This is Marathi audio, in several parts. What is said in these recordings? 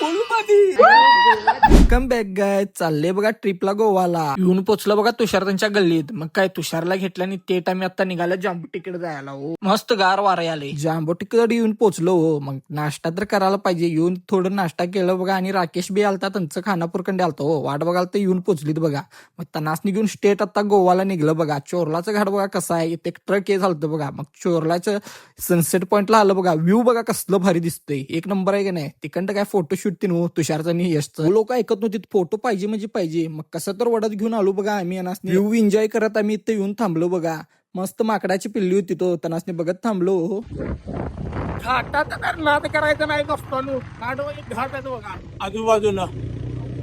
फुल मध्ये कम बॅक गाय चालले बघा ट्रिपला गोवाला. येऊन पोचलं बघा तुषार त्यांच्या गल्लीत. मग काय तुषारला घेतलं आणि ते टाइम आता निघाला जांबू तिकीट जायला. हो मस्त गार वारे आले. जांबू तिकीट येऊन पोचलो. हो मग नाश्ता तर करायला पाहिजे. येऊन थोडं नाश्ता केलं बघा आणि राकेश बी आलता त्यांचं खानापूर कंडे आलतो. हो वाट बघाल तर येऊन पोचलीत बघा. मग तनास निघून स्टेट आता गोवाला निघलं बघा. चोरलाचं घाट बघा कसं आहे. इथे ट्रक हे झालतं बघा. मग चोरलाचं सनसेट पॉइंटला आलं बघा. व्ह्यू बघा कसलं भारी दिसतंय. एक नंबर आहे का नाही. तिकडं काय फोटोशूट तीन हो तुषारचं आणि यशचं. लोक ऐकत नव्हती फोटो पाहिजे म्हणजे पाहिजे. मग कसं तर वडात घेऊन आलो बघा आम्ही. अनासनी व्ह्यू एन्जॉय करत आम्ही इथे येऊन थांबलो बघा. मस्त माकडाची पिल्ली होती तो तनासने बघत थांबलो. हो घाटात तर नाद करायचं नाही नसतो. घाट आहे बघा आजूबाजूला.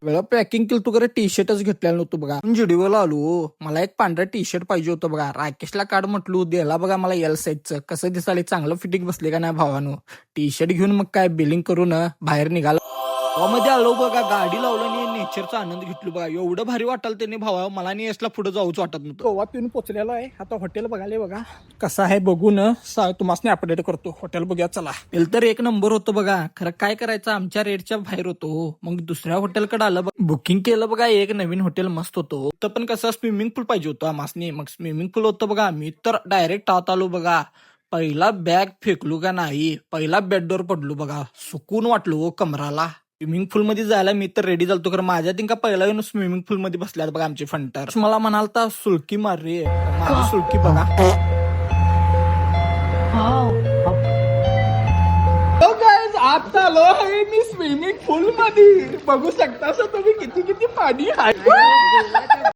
वेळा पॅकिंग केलं तू खरं टी शर्टच घेतलेलं नव्हतं बघा. जिडीओला आलो. मला एक पांढरा टी शर्ट पाहिजे होतं बघा. राकेशला काढ म्हटलो द्यायला बघा मला एल साईजचं. कसं दिसाले चांगलं फिटिंग बसले का नाही भावानं. टी शर्ट घेऊन मग काय बिलिंग करून बाहेर निघालो. मध्ये आलो बघा. गाडी लावलं आणि नेचरचा आनंद घेतलो बघा. एवढं भारी वाटाल त्याने भावा. मला आणि यसला पुढे जाऊच वाटत नव्हतं. गोवा पिऊन पोचलेलो आहे. आता हॉटेल बघाले बघा कसं आहे बघून तुम्हाला अपडेट करतो. हॉटेल बघूया चला. तर एक नंबर होतं बघा. खरं काय करायचं आमच्या रेटच्या बाहेर होतो. मग दुसऱ्या हॉटेलकडे आलं बुकिंग केलं बघा. एक नवीन हॉटेल मस्त होतं. तर पण कसं स्विमिंग पूल पाहिजे होतं आम्हाला. मग स्विमिंग पूल होतं बघा. मी तर डायरेक्ट आत आलो बघा. पहिला बॅग फेकलो का नाही. पहिला बेडवर पडलो बघा. सुकून वाटलो कमराला. स्विमिंग पूल मध्ये जायला मी तर रेडी झालतो. कारण माझ्या तिंका पहिला येऊन स्विमिंग पूल मध्ये बसल्यात बघा आमचे फंटर. मला म्हणालता सुलकी मार रे. माझी सुलकी बघा. आता आलो आहे मी स्विमिंग पूल मध्ये. बघू शकता तुम्ही किती किती पाणी आहे.